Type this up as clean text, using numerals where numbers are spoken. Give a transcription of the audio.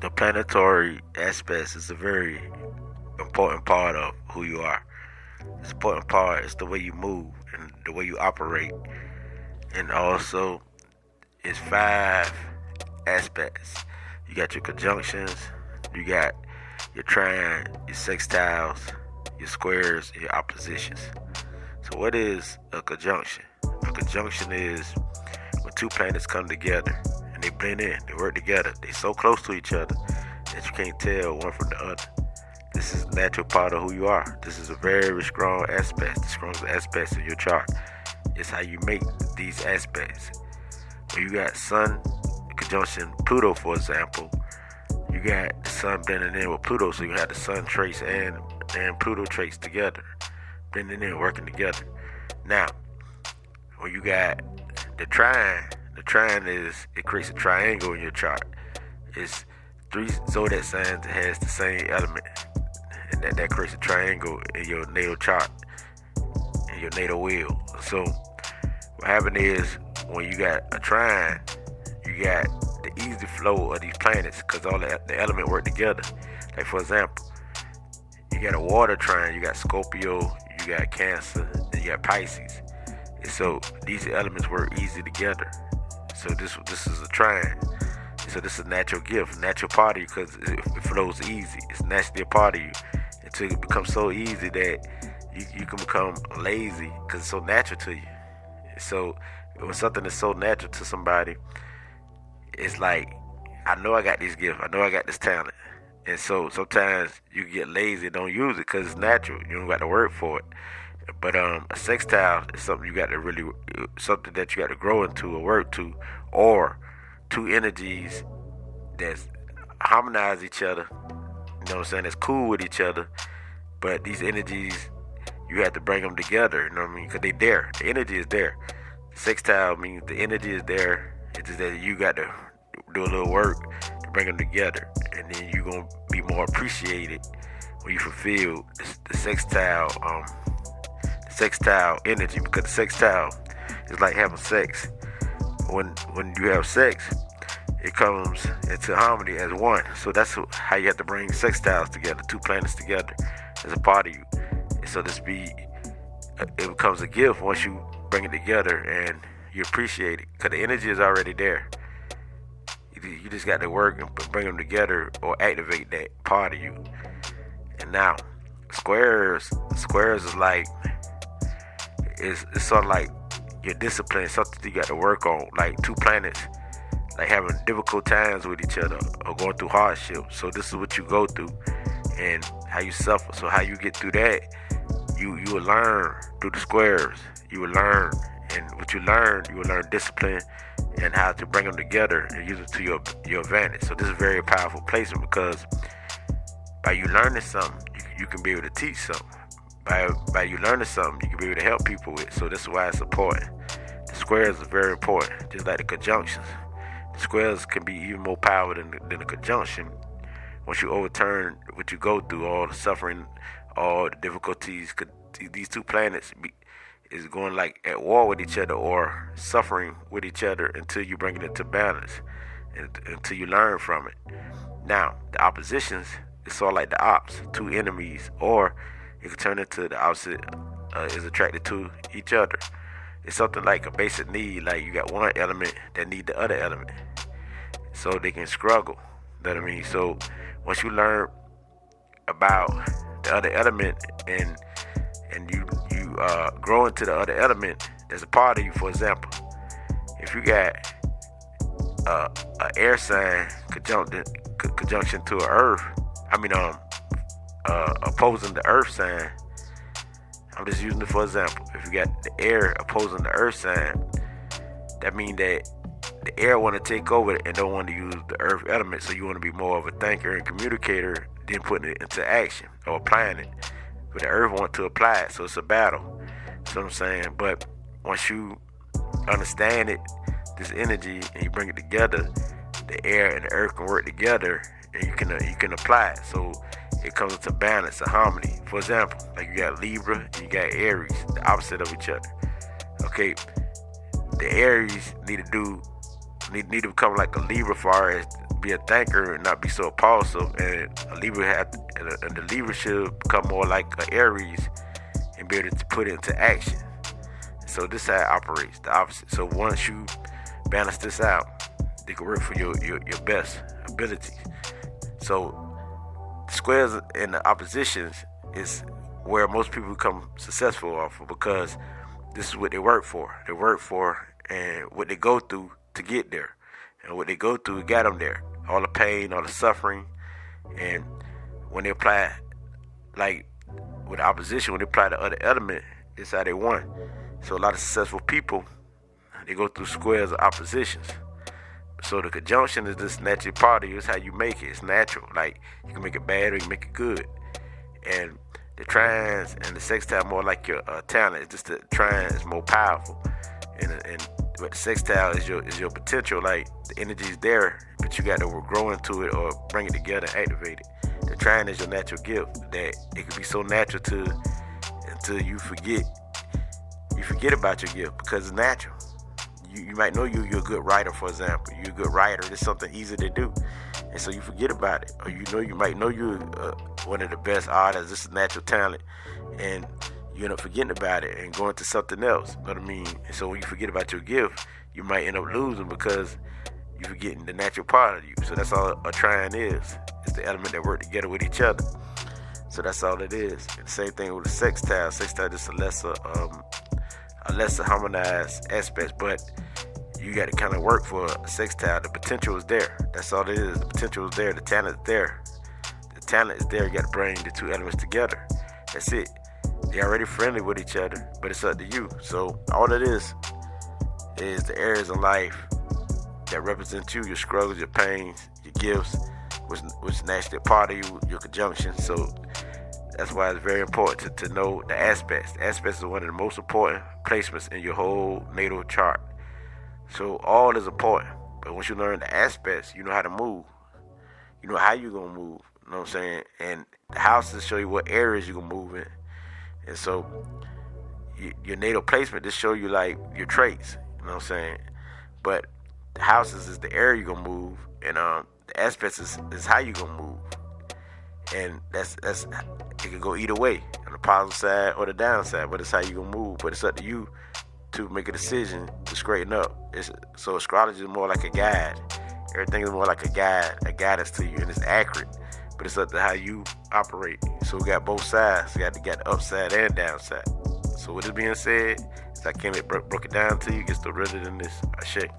The planetary aspects is a very important part of who you are. This important part is the way you move and the way you operate. And also, it's five aspects. You got your conjunctions, you got your trine, your sextiles, your squares, and your oppositions. So what is a conjunction? A conjunction is when two planets come together and they blend in, they work together. They're so close to each other that you can't tell one from the other. This is a natural part of who you are. This is a very strong aspect, the strongest aspects of your chart. It's how you make these aspects. When you got Sun conjunction Pluto, for example, you got the Sun blending in with Pluto, so you have the Sun trace and Pluto trace together, blending in, working together. Now, when you got the trine it creates a triangle in your chart. It's three zodiac signs that has the same element, and that creates a triangle in your natal chart, in your natal wheel. So what happened is when you got a trine, you got the easy flow of these planets because all the element work together. Like for example, you got a water trine, you got Scorpio, you got Cancer, and you got Pisces. And so these elements work easy together. So this is a trine. So this is a natural gift, natural part of you because it flows easy. It's naturally a part of you until it becomes so easy that you can become lazy because it's so natural to you. So when something is so natural to somebody, it's like, I know I got this gift, I know I got this talent. And so sometimes you get lazy and don't use it because it's natural. You don't got to work for it. But a sextile is something you got to really, something that you got to grow into or work to, or two energies that harmonize each other. You know what I'm saying? That's cool with each other. But these energies, you have to bring them together. You know what I mean? Because they there. The energy is there. Sextile means the energy is there. It's just that you got to do a little work to bring them together, and then you're gonna be more appreciated when you fulfill the sextile energy, because the sextile is like having sex. When you have sex, it comes into harmony as one. So that's how you have to bring sextiles together, two planets together as a part of you. And so it becomes a gift once you bring it together and you appreciate it, because the energy is already there. You just got to work and bring them together or activate that part of you. And now, squares is like, it's sort of like your discipline, something you got to work on, like two planets, like having difficult times with each other or going through hardship. So this is what you go through and how you suffer. So how you get through that, you will learn through the squares. You will learn, and what you will learn discipline and how to bring them together and use it to your advantage. So this is a very powerful placement, because by you learning something, you can be able to teach something. By you learning something, you can be able to help people with. So this is why it's important. The squares is very important, just like the conjunctions. The squares can be even more powerful than the conjunction. Once you overturn what you go through, all the suffering, all the difficulties, these two planets is going like at war with each other or suffering with each other until you bring it into balance and until you learn from it. Now, the oppositions is sort of like the ops, two enemies, or it can turn into the opposite is attracted to each other. It's something like a basic need, like you got one element that need the other element, so they can struggle. You know what I mean? So once you learn about the other element and you grow into the other element, there's a part of you. For example, if you got a air sign conjunction to a earth, opposing the earth sign. I'm just using it for example. If you got the air opposing the earth sign, that means that the air want to take over and don't want to use the earth element. So you want to be more of a thinker and communicator than putting it into action or applying it. But the earth want to apply it, so it's a battle. So I'm saying, but once you understand it, this energy, and you bring it together, the air and the earth can work together, and you can apply it. So it comes into balance and harmony. For example, like you got Libra and you got Aries, the opposite of each other. Okay, the Aries need to do need to become like a Libra, far as be a thinker and not be so impulsive. And a Libra and the Libra should become more like an Aries and be able to put it into action. So this is how it operates, the opposite. So once you balance this out, they can work for your best abilities. So squares and the oppositions is where most people become successful off of, because this is what they work for. They work for and what they go through to get there. And what they go through got them there. All the pain, all the suffering. And when they apply, like with the opposition, when they apply the other element, it's how they won. So a lot of successful people, they go through squares or oppositions. So the conjunction is this natural part of you. It's how you make it. It's natural. Like, you can make it bad or you can make it good. And the trines and the sextile more like your talent. It's just the trine is more powerful. And but the sextile is your potential. Like, the energy is there, but you got to grow into it or bring it together and activate it. The trine is your natural gift that it can be so natural until you forget about your gift, because it's natural. You might know you're a good writer, for example. You're a good writer. It's something easy to do. And so you forget about it. Or you might know you're one of the best artists. This is natural talent. And you end up forgetting about it and going to something else. You know what I mean? And so when you forget about your gift, you might end up losing because you're forgetting the natural part of you. So that's all a trine is. It's the element that work together with each other. So that's all it is. And the same thing with the sextile. Sextile is a lesser harmonized aspect, but you got to kind of work for a sextile. The potential is there. That's all it is. The potential is there. The talent is there. The talent is there. You got to bring the two elements together. That's it. They're already friendly with each other, but it's up to you. So all it is the areas of life that represent you, your struggles, your pains, your gifts, which naturally a part of you, your conjunction. So that's why it's very important to know the aspects. The aspects are one of the most important placements in your whole natal chart. So all is important. But once you learn the aspects, you know how to move. You know how you're going to move. You know what I'm saying? And the houses show you what areas you're going to move in. And so your natal placement just show you like your traits. You know what I'm saying? But the houses is the area you're going to move. And the aspects is how you're going to move. And that's it can go either way, on the positive side or the downside, but it's how you gonna move. But it's up to you to make a decision to straighten up. So astrology is more like a guide. Everything is more like a guidance to you, and it's accurate. But it's up to how you operate. So we got both sides. We got the upside and downside. So with this being said, as I came and broke it down to you, it gets the realer than this. I shake.